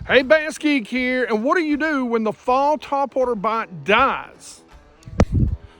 Hey, BassGeek here, and what do you do when the fall topwater bite dies?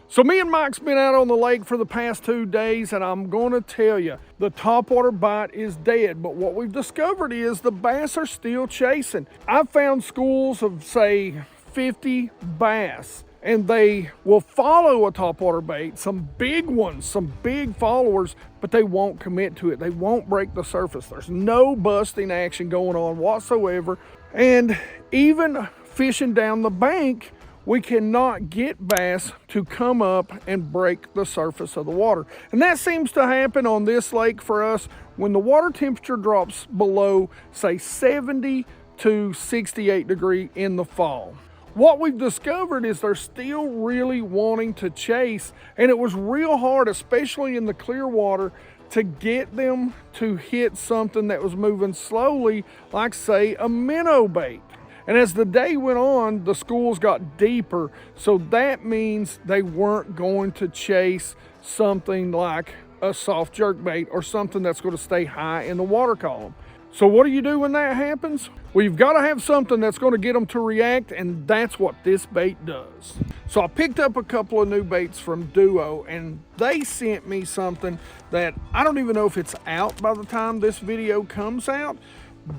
So me and Mike's been out on the lake for the past 2 days, and I'm gonna tell you, the topwater bite is dead, but what we've discovered is the bass are still chasing. I've found schools of, say, 50 bass, and they will follow a topwater bait, some big ones, some big followers, but they won't commit to it. They won't break the surface. There's no busting action going on whatsoever. And even fishing down the bank, we cannot get bass to come up and break the surface of the water. And that seems to happen on this lake for us when the water temperature drops below, say, 70 to 68 degrees in the fall. What we've discovered is they're still really wanting to chase, and it was real hard, especially in the clear water, to get them to hit something that was moving slowly, like, say, a minnow bait. And as the day went on, the schools got deeper, so that means they weren't going to chase something like a soft jerkbait or something that's going to stay high in the water column. So what do you do when that happens? Well, you've got to have something that's going to get them to react, and that's what this bait does. So I picked up a couple of new baits from Duo, and they sent me something that I don't even know if it's out by the time this video comes out,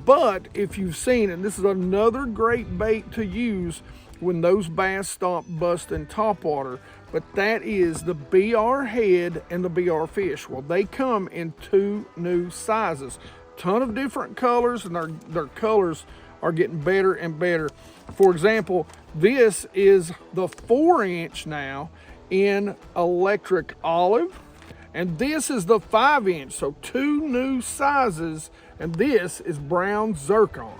but if you've seen it, this is another great bait to use when those bass stop busting topwater, but that is the BR head and the BR fish. Well, they come in 2 new sizes. Ton of different colors, and their colors are getting better and better. For example, this is the 4-inch now in electric olive, and this is the 5-inch, so 2 new sizes, and this is brown zircon.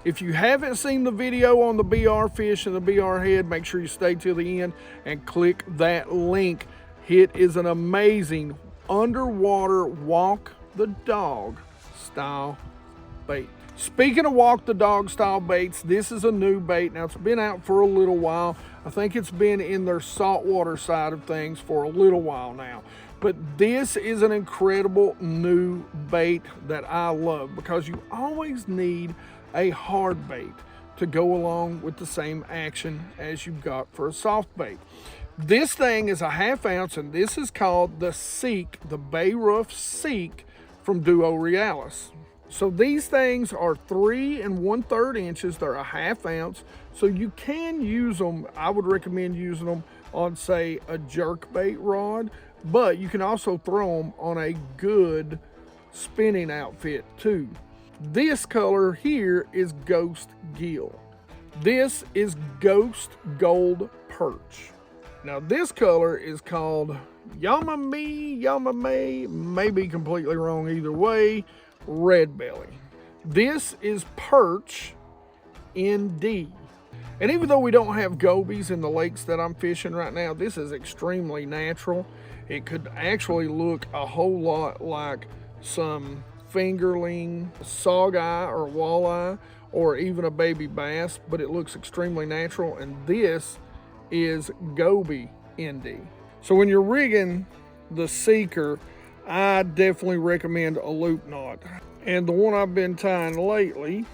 If you haven't seen the video on the BR fish and the BR head, make sure you stay till the end and click that link. It is an amazing underwater walk the dog style bait. Speaking of walk the dog style baits, this is a new bait. Now, it's been out for a little while. I think it's been in their saltwater side of things for a little while now. But this is an incredible new bait that I love, because you always need a hard bait to go along with the same action as you've got for a soft bait. This thing is a 1/2 ounce, and this is called the Seek, the BayRuff Seek from Duo Realis. So these things are 3 1/3 inches. They're a 1/2 ounce, so you can use them. I would recommend using them on, say, a jerkbait rod, but you can also throw them on a good spinning outfit too. This color here is Ghost Gill. This is Ghost Gold Perch. Now this color is called Yamame, may be completely wrong either way, red belly. This is Perch ND. And even though we don't have gobies in the lakes that I'm fishing right now, this is extremely natural. It could actually look a whole lot like some fingerling, sog-eye or walleye, or even a baby bass, but it looks extremely natural. And this is goby ND. So when you're rigging the Seeker, I definitely recommend a loop knot. And the one I've been tying lately,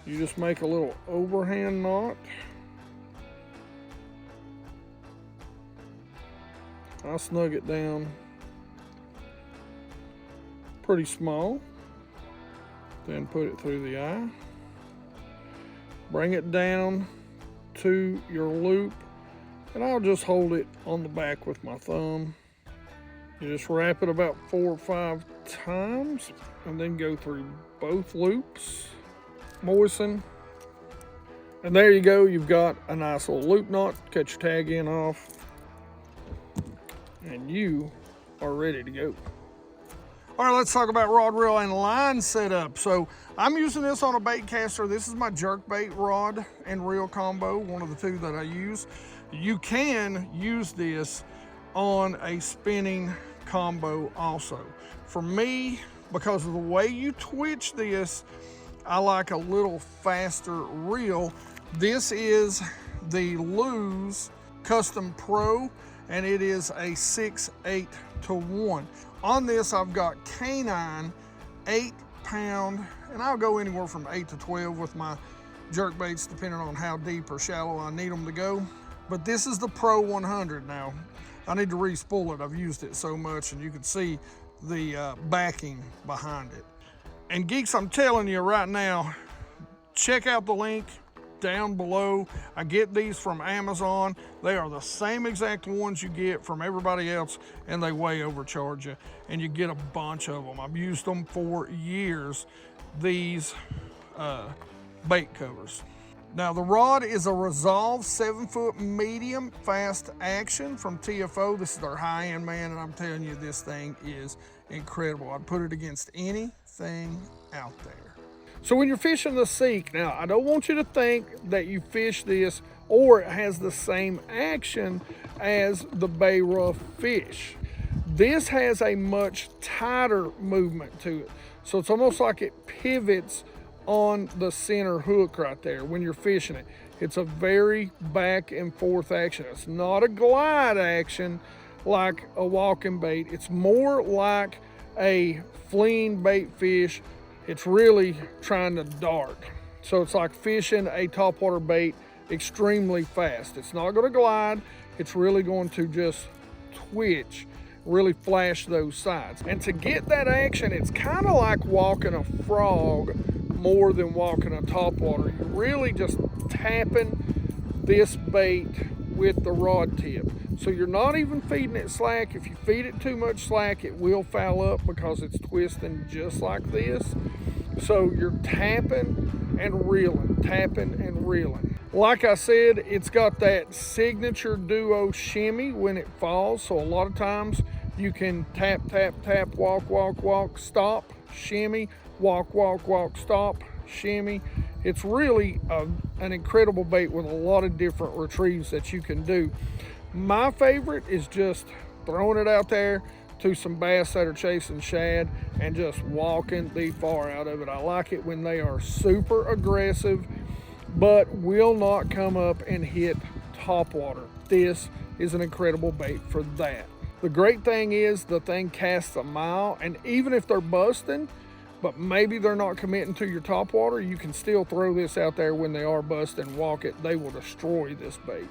you just make a little overhand knot. I snug it down pretty small, then put it through the eye. Bring it down to your loop, and I'll just hold it on the back with my thumb. You just wrap it about 4 or 5 times, and then go through both loops, moisten, and there you go. You've got a nice little loop knot. Cut your tag end off, and you are ready to go. All right, let's talk about rod, reel, and line setup. So I'm using this on a bait caster. This is my jerkbait rod and reel combo, one of the 2 that I use. You can use this on a spinning combo also. For me, because of the way you twitch this, I like a little faster reel. This is the Lose Custom Pro, and it is a 6/8 to 1. On this, I've got canine 8-pound, and I'll go anywhere from 8 to 12 with my jerk baits depending on how deep or shallow I need them to go. But this is the Pro 100 now. I need to re-spool it. I've used it so much, and you can see the backing behind it. And geeks, I'm telling you right now, check out the link down below. I get these from Amazon. They are the same exact ones you get from everybody else, and they way overcharge you, and you get a bunch of them. I've used them for years, these bait covers. Now the rod is a Resolve 7-foot medium fast action from TFO. This is their high-end, man, and I'm telling you, this thing is incredible. I'd put it against anything out there. So when you're fishing the Seek, now I don't want you to think that you fish this or it has the same action as the BayRuff fish. This has a much tighter movement to it. So it's almost like it pivots on the center hook right there when you're fishing it. It's a very back and forth action. It's not a glide action like a walking bait. It's more like a fleeing bait fish. It's really trying to dart. So it's like fishing a topwater bait extremely fast. It's not going to glide. It's really going to just twitch, really flash those sides. And to get that action, it's kind of like walking a frog more than walking a topwater. You're really just tapping this bait with the rod tip. So you're not even feeding it slack. If you feed it too much slack, it will foul up because it's twisting just like this. So you're tapping and reeling, tapping and reeling. Like I said, it's got that signature Duo shimmy when it falls. So a lot of times you can tap, tap, tap, walk, walk, walk, stop, shimmy, walk, walk, walk, stop, shimmy. It's really an incredible bait with a lot of different retrieves that you can do. My favorite is just throwing it out there to some bass that are chasing shad and just walking the far out of it. I like it when they are super aggressive but will not come up and hit topwater. This is an incredible bait for that. The great thing is the thing casts a mile, and even if they're busting but maybe they're not committing to your topwater, you can still throw this out there when they are busting, walk it. They will destroy this bait.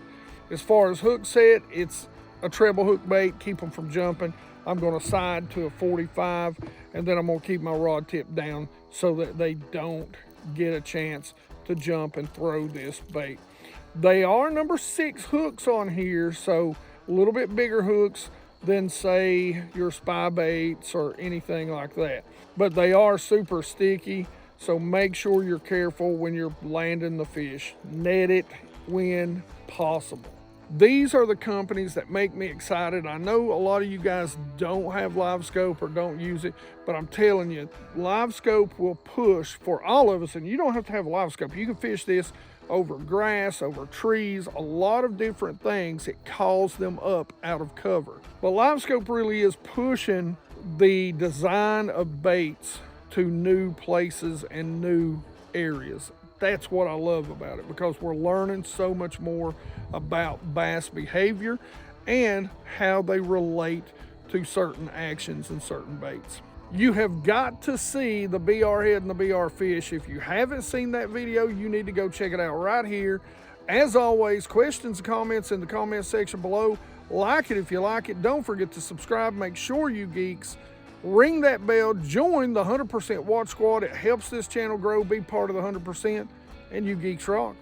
As far as hook set, it's a treble hook bait, keep them from jumping. I'm going to side to a 45, and then I'm going to keep my rod tip down so that they don't get a chance to jump and throw this bait. They are number 6 hooks on here, so a little bit bigger hooks than, say, your spy baits or anything like that. But they are super sticky, so make sure you're careful when you're landing the fish. Net it when possible. These are the companies that make me excited. I know a lot of you guys don't have live scope or don't use it, but I'm telling you, live scope will push for all of us, and you don't have to have a live scope. You can fish this over grass, over trees, a lot of different things. It calls them up out of cover. But live scope really is pushing the design of baits to new places and new areas. That's what I love about it, because we're learning so much more about bass behavior and how they relate to certain actions and certain baits. You have got to see the BR head and the BR fish. If you haven't seen that video, you need to go check it out right here. As always, questions and comments in the comment section below. Like it if you like it. Don't forget to subscribe. Make sure you geeks ring that bell. Join the 100% Watch Squad. It helps this channel grow. Be part of the 100%. And you geeks rock.